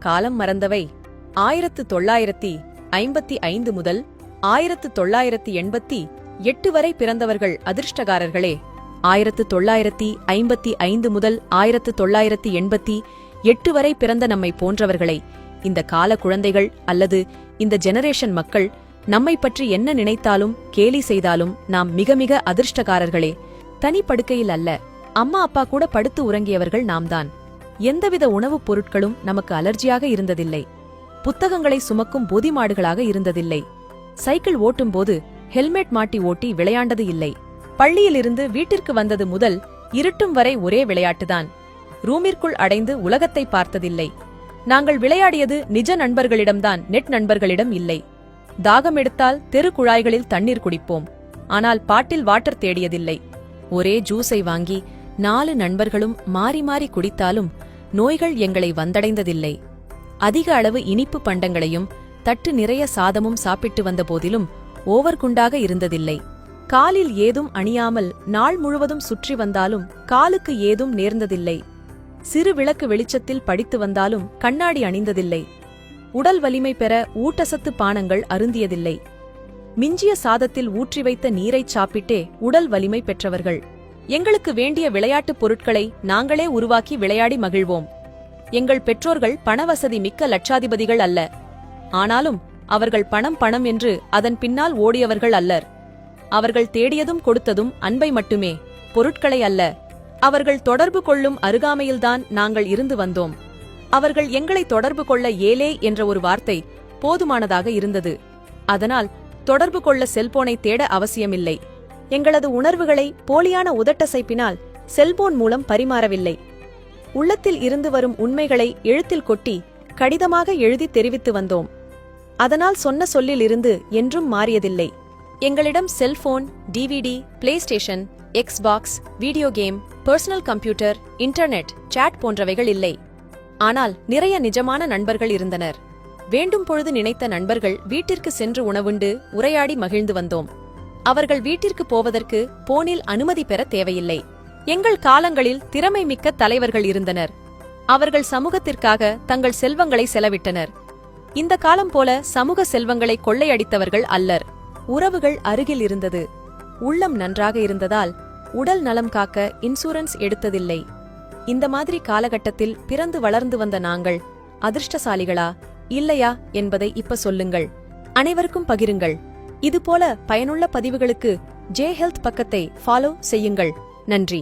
காலம் மறந்தவை. 1955 முதல் 1988 வரை பிறந்தவர்கள் அதிர்ஷ்டகாரர்களே. 1955 முதல் 1988 வரை பிறந்த நம்மை போன்றவர்களை இந்த கால குழந்தைகள் அல்லது இந்த ஜெனரேஷன் மக்கள் நம்மை பற்றி என்ன நினைத்தாலும் கேலி செய்தாலும் நாம் மிக மிக அதிர்ஷ்டகாரர்களே. தனி படுக்கையில் அல்ல, அம்மா அப்பா கூட படுத்து உறங்கியவர்கள் நாம்தான். எந்தவித உணவுப் பொருட்களும் நமக்கு அலர்ஜியாக இருந்ததில்லை. புத்தகங்களை சுமக்கும் போதிமாடுகளாக இருந்ததில்லை. சைக்கிள் ஓட்டும்போது ஹெல்மெட் மாட்டி ஓட்டி விளையாண்டது இல்லை. பள்ளியிலிருந்து வீட்டிற்கு வந்தது முதல் இருட்டும் வரை ஒரே விளையாட்டுதான். ரூமிற்குள் அடைந்து உலகத்தை பார்த்ததில்லை. நாங்கள் விளையாடியது நிஜ நண்பர்களிடம்தான், நெட் நண்பர்களிடம் இல்லை. தாகம் எடுத்தால் தெரு குழாய்களில் தண்ணீர் குடிப்போம். ஆனால் பாட்டில் வாட்டர் தேடியதில்லை. ஒரே ஜூஸை வாங்கி 4 நண்பர்களும் மாறி மாறி குடித்தாலும் நோய்கள் எங்களை வந்தடைந்ததில்லை. அதிக அளவு இனிப்பு பண்டங்களையும் தட்டு நிறைய சாதமும் சாப்பிட்டு வந்த போதிலும் ஓவர் குண்டாக இருந்ததில்லை. காலில் ஏதும் அணியாமல் நாள் முழுவதும் சுற்றி வந்தாலும் காலுக்கு ஏதும் நேர்ந்ததில்லை. சிறு விளக்கு வெளிச்சத்தில் படித்து வந்தாலும் கண்ணாடி அணிந்ததில்லை. உடல் வலிமை பெற ஊட்டசத்து பானங்கள் அருந்தியதில்லை. மிஞ்சிய சாதத்தில் ஊற்றி வைத்த நீரைச் சாப்பிட்டே உடல் வலிமை பெற்றவர்கள். எங்களுக்கு வேண்டிய விளையாட்டுப் பொருட்களை நாங்களே உருவாக்கி விளையாடி மகிழ்வோம். எங்கள் பெற்றோர்கள் பணவசதி மிக்க லட்சாதிபதிகள் அல்ல. ஆனாலும் அவர்கள் பணம் பணம் என்று அதன் பின்னால் ஓடியவர்கள் அல்லர். அவர்கள் தேடியதும் கொடுத்ததும் அன்பை மட்டுமே, பொருட்களை அல்ல. அவர்கள் தொடர்பு கொள்ளும் அருகாமையில்தான் நாங்கள் இருந்து வந்தோம். அவர்கள் எங்களை தொடர்பு கொள்ள ஏலே என்ற ஒரு வார்த்தை போதுமானதாக இருந்தது. அதனால் தொடர்பு கொள்ள செல்போனை தேட அவசியமில்லை. எங்களது உணர்வுகளை போலியான உதட்டசைப்பினால் செல்போன் மூலம் பரிமாறவில்லை. உள்ளத்தில் இருந்து வரும் உண்மைகளை எழுத்தில் கொட்டி கடிதமாக எழுதி தெரிவித்து வந்தோம். அதனால் சொன்ன சொல்லில் இருந்து என்றும் மாறியதில்லை. எங்களிடம் cellphone, DVD, PlayStation, Xbox, video game, personal computer, internet, chat போன்றவைகள் இல்லை. ஆனால் நிறைய நிஜமான நண்பர்கள் இருந்தனர். வேண்டும் பொழுது நினைத்த நண்பர்கள் வீட்டிற்கு சென்று உணவுண்டு உரையாடி மகிழ்ந்து வந்தோம். அவர்கள் வீட்டிற்கு போவதற்கு போனில் அனுமதி பெற தேவையில்லை. எங்கள் காலங்களில் திறமை மிக்க தலைவர்கள் இருந்தனர். அவர்கள் சமூகத்திற்காக தங்கள் செல்வங்களை செலவிட்டனர். இந்த காலம் போல சமூக செல்வங்களை கொள்ளையடித்தவர்கள் அல்லர். உறவுகள் அருகில் இருந்தது. உள்ளம் நன்றாக இருந்ததால் உடல் நலம் காக்க இன்சூரன்ஸ் எடுத்ததில்லை. இந்த மாதிரி காலகட்டத்தில் பிறந்து வளர்ந்து வந்த நாங்கள் அதிர்ஷ்டசாலிகளா இல்லையா என்பதை இப்ப சொல்லுங்கள். அனைவருக்கும் பகிருங்கள். இதுபோல பயனுள்ள பதிவுகளுக்கு ஜே ஹெல்த் பக்கத்தை ஃபாலோ செய்யுங்கள். நன்றி.